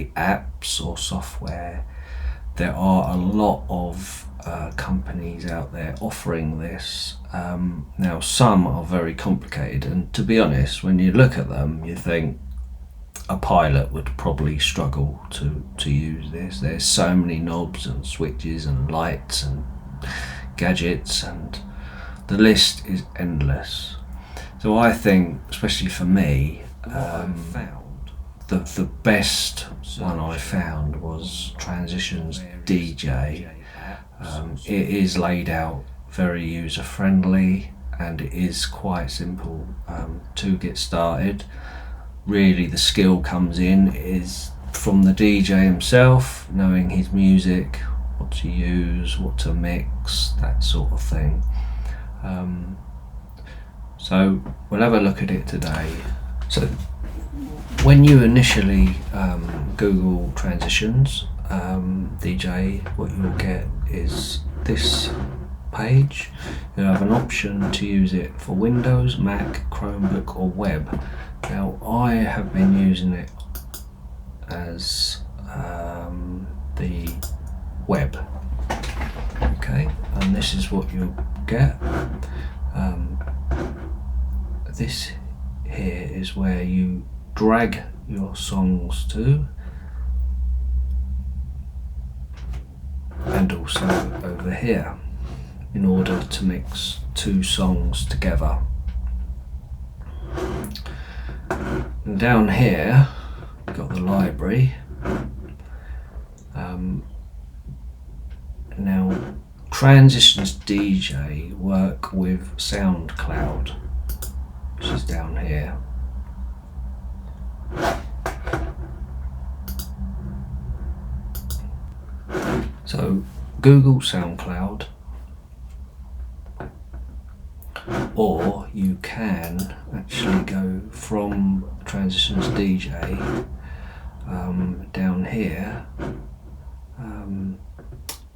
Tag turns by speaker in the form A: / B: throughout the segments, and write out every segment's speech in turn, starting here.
A: apps or software. There are a lot of companies out there offering this. Now some are very complicated, and to be honest, when you look at them you think a pilot would probably struggle to use this. There's so many knobs and switches and lights and gadgets, and the list is endless. So I think, especially for me, the best one I found was Transitions DJ. It is laid out very user friendly, and it is quite simple to get started. Really the skill comes in is from the DJ himself, knowing his music, what to use, what to mix, that sort of thing. So we'll have a look at it today. So when you initially Google Transitions DJ, what you'll get is this page. You have an option to use it for Windows, Mac, Chromebook or web. Now I have been using it as the web. Okay, and this is what you'll get. This here is where you drag your songs to, and also over here, in order to mix two songs together. And down here we've got the library. Now Transitions DJ work with SoundCloud, which is down here. So Google SoundCloud, or you can actually go from Transitions DJ down here.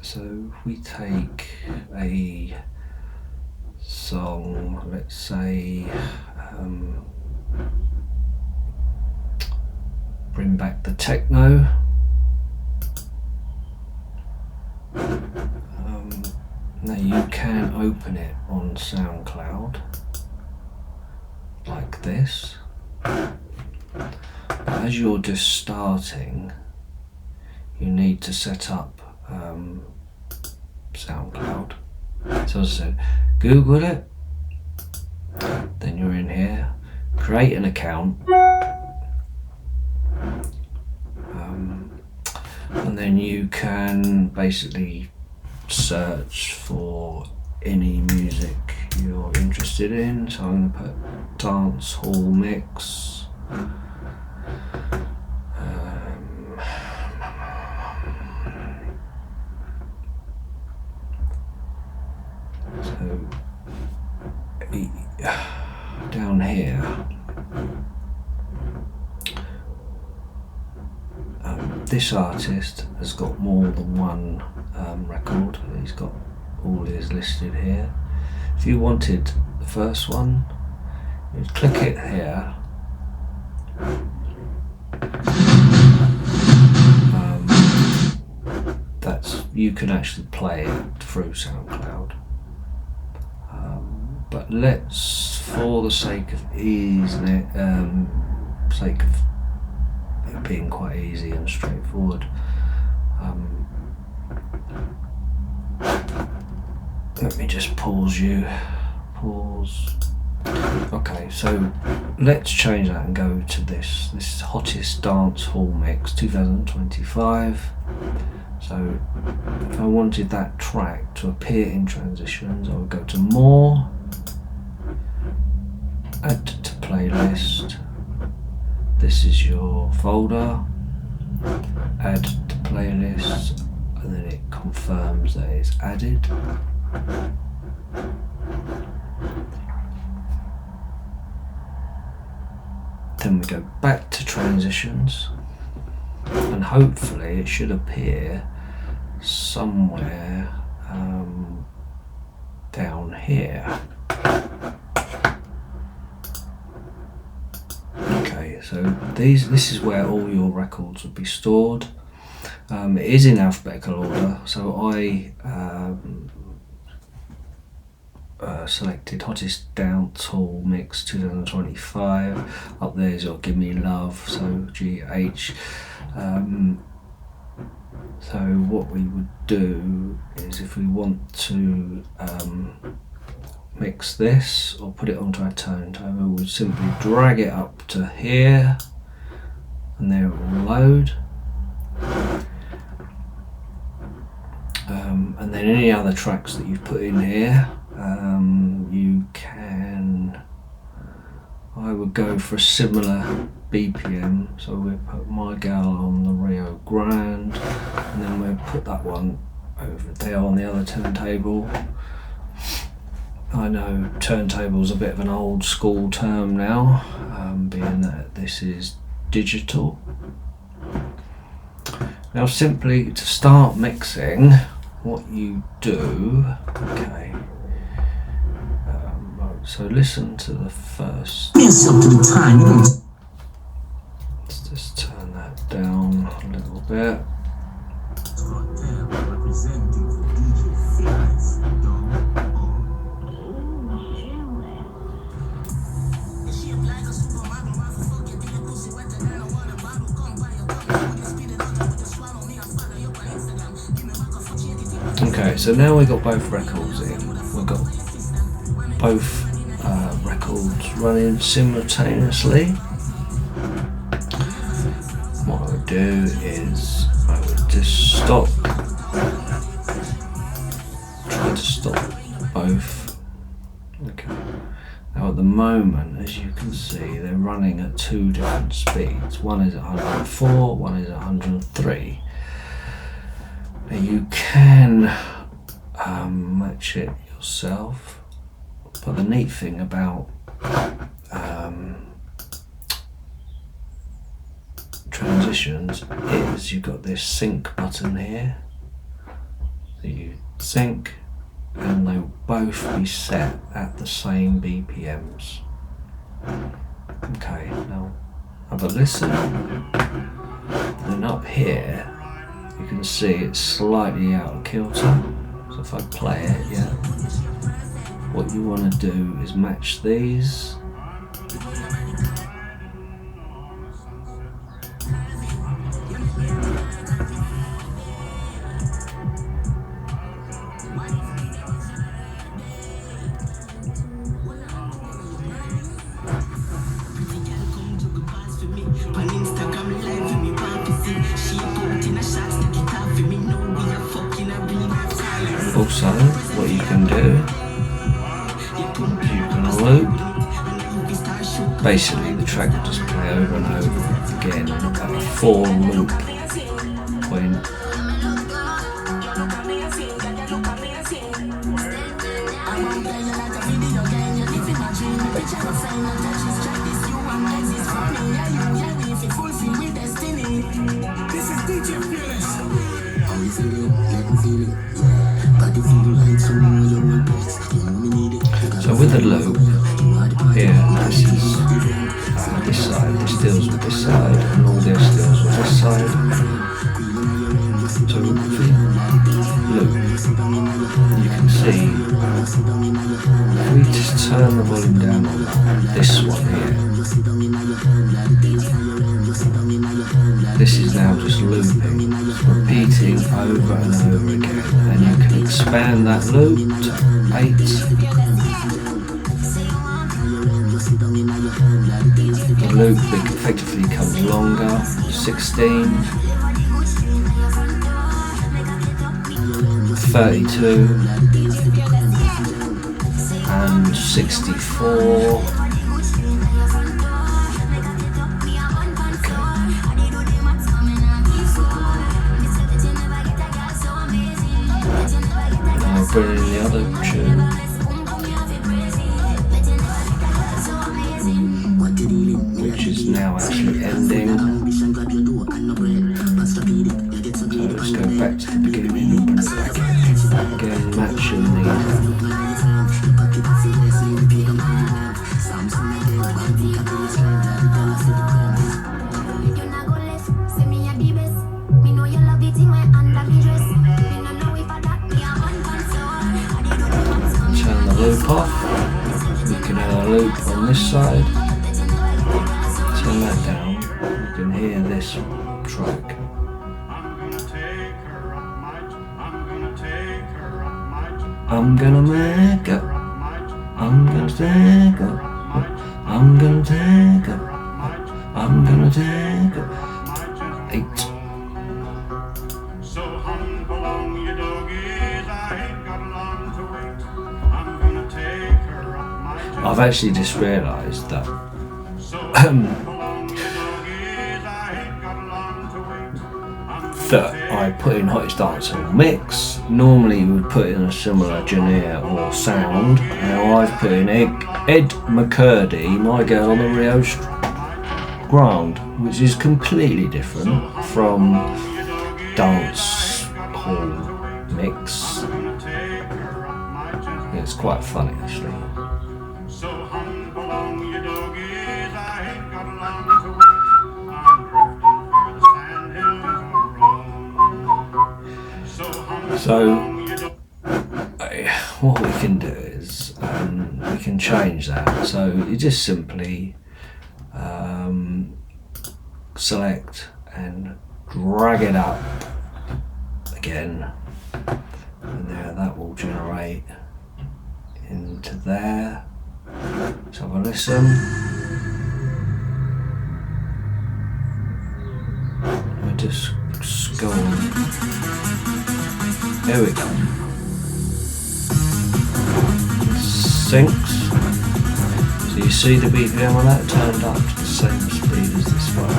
A: So if we take a song, let's say Bring Back the Techno. Now you can open it on SoundCloud like this, but as you're just starting you need to set up SoundCloud. So as I said, Google it, then you're in here, create an account, and then you can basically search for any music you're interested in. So I'm going to put dance hall mix. So down here, this artist has got more than one record. He's got all his listed here. If you wanted the first one, you'd click it here. You can actually play it through SoundCloud. But let's, for the sake of ease and sake of it being quite easy and straightforward, let me just pause. Okay, so let's change that and go to this hottest dance hall mix 2025. So if I wanted that track to appear in Transitions, I would go to More, Add to Playlist. This is your folder, Add to Playlist, and then it confirms that it's added. Then we go back to Transitions, and hopefully it should appear somewhere down here. Okay, so this is where all your records would be stored. It is in alphabetical order, so I selected Hottest Dancehall Mix 2025. Up there is your Give Me Love, so GH. So what we would do is, if we want to mix this or put it onto our turntable, we'd simply drag it up to here, and there it will load. And then any other tracks that you've put in here, you can, I would go for a similar BPM, so we'll put My Gal on the Rio Grande, and then we'll put that one over there on the other turntable. I know turntable's a bit of an old school term now, being that this is digital. Now simply to start mixing, what you do, okay, so listen to the first. Let's just turn that down a little bit. Okay, so now we've got both records in. We've got both records running simultaneously. What I would do is I would just try to stop both. Okay. Now at the moment, as you can see, they're running at two different speeds. One is at 104, one is at 103. Now you can match it yourself, but the neat thing about transitions is you've got this sync button here. So you sync and they'll both be set at the same BPMs. Okay, now have a listen. And up here you can see it's slightly out of kilter. So if I play it, yeah, what you want to do is match these. Also, what you can do is you can loop. Basically, the track will just play over and over again at a 4 loop point.
B: This is DJingForBeginners.
A: So with the loop here, this is this side, this deals with this side, and all this deals with this side. So if we loop, you can see if we just turn the volume down on this one here, this is now just looping, repeating over and over again, and you can expand that loop to 8. The loop effectively becomes longer, 16, 32, and 64. Put in the other tune, which is now actually ending. So let's go back to the beginning and bring it back in. Again, matching the loop off. You can hear a loop on this side. Turn that down. You can hear this track. I'm gonna make up. I'm gonna take up. I'm gonna take up. I'm gonna take up. 8. I've actually just realised that that I put in Hottest Dancehall Mix. Normally you would put in a similar genre or sound. Now I've put in Ed McCurdy, My Girl on the Rio Grande, which is completely different from dance hall mix. It's quite funny actually. So what we can do is we can change that. So you just simply select and drag it up again, and there that will generate into there. Let's have a listen. We just go on. There we go. Syncs. So you see the BPM on that turned up to the same speed as this one.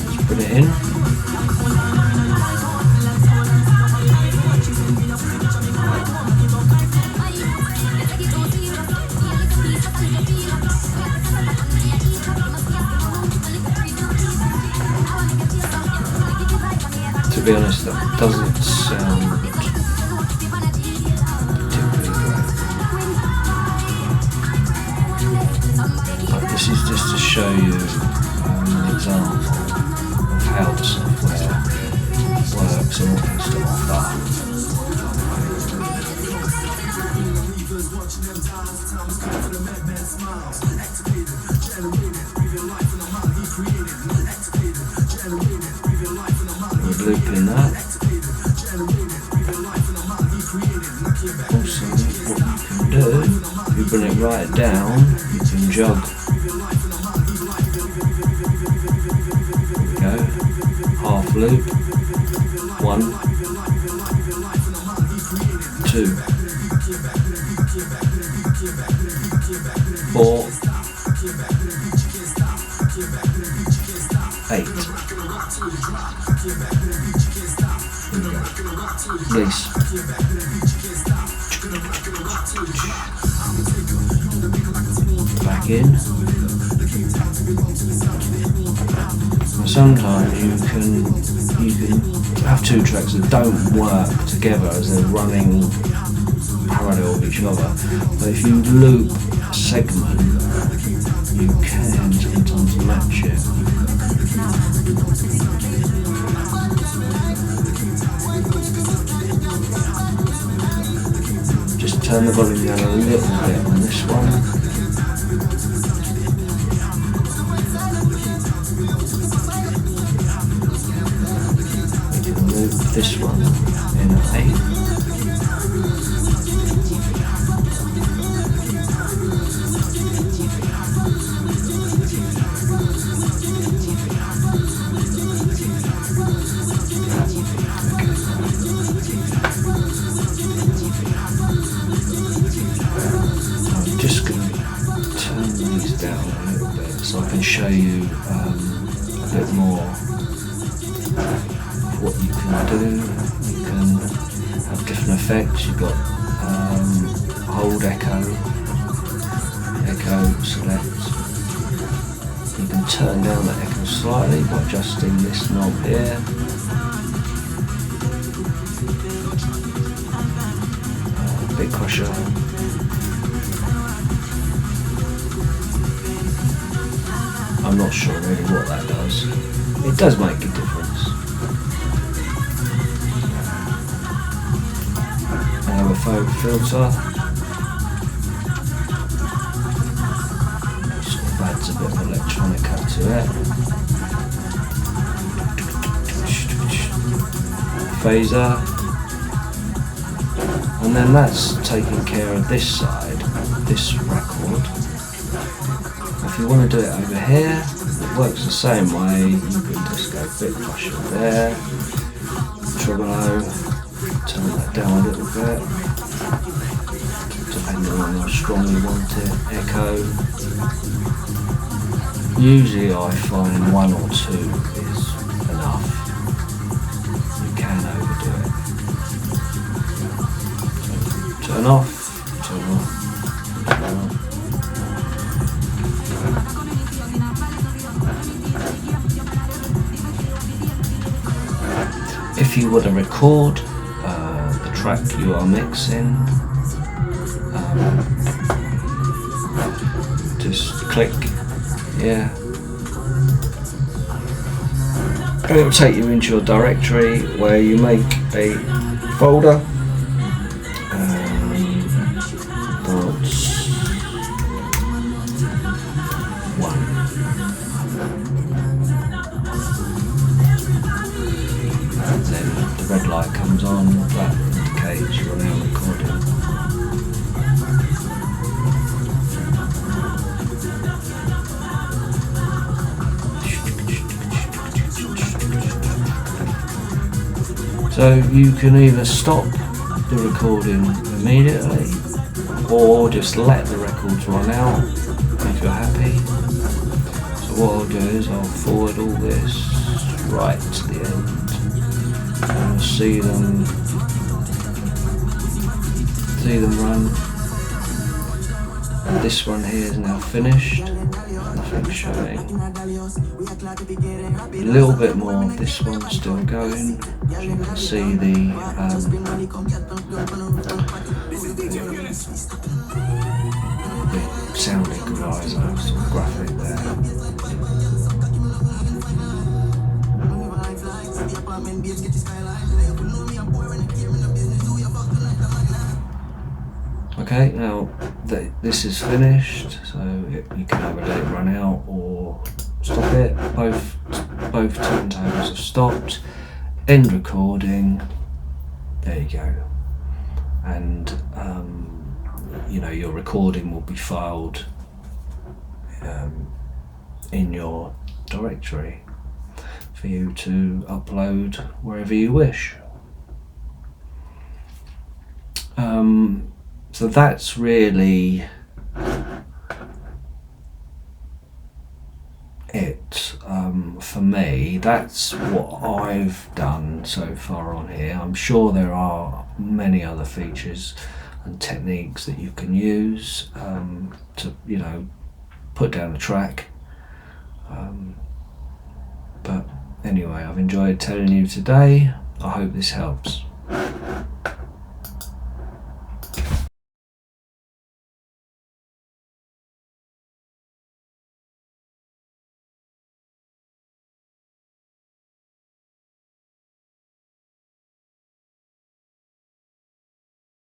A: Let's put it in. To be honest, that doesn't sound particularly great. But this is just to show you an example of how the software works and what it's to offer. Looping that. Also, what you can do, if you bring it right down, you can jog. There we go. Half loop. 1, 2, 4, 8. Release. Back in. Sometimes you can have two tracks that don't work together as they're running parallel of each other. But if you loop a segment, you can sometimes match it. Just turn the volume down a little bit on this one. We can loop this one in 8. So I can show you a bit more of what you can do. You can have different effects. You've got hold echo, select. You can turn down the echo slightly by adjusting this knob here. bit crusher. I'm not sure really what that does. It does make a difference. Another faux filter. Sort of adds a bit of electronica to it. Phaser. And then that's taking care of this side, this record. If you want to do it over here, it works the same way. You can just go bit crusher there, tremolo, turn that down a little bit, depending on how strong you want it, echo. Usually I find 1 or 2 is enough. You can overdo it. Turn off, turn on, turn on. If you were to record the track you are mixing, just click, yeah. And it will take you into your directory where you make a folder. Red light comes on, that indicates you're now recording. So you can either stop the recording immediately or just let the records run out if you're happy. So what I'll do is I'll forward all this right to the end. And see them run. And this one here is now finished. Nothing showing. A little bit more of this one still going. As you can see the sound equalizer sort of graphic there. Okay, now this is finished, so you can either let it run out or stop it. Both turntables have stopped. End recording. There you go. And your recording will be filed in your directory for you to upload wherever you wish. So that's really it for me. That's what I've done so far on here. I'm sure there are many other features and techniques that you can use to put down a track. But anyway, I've enjoyed telling you today. I hope this helps.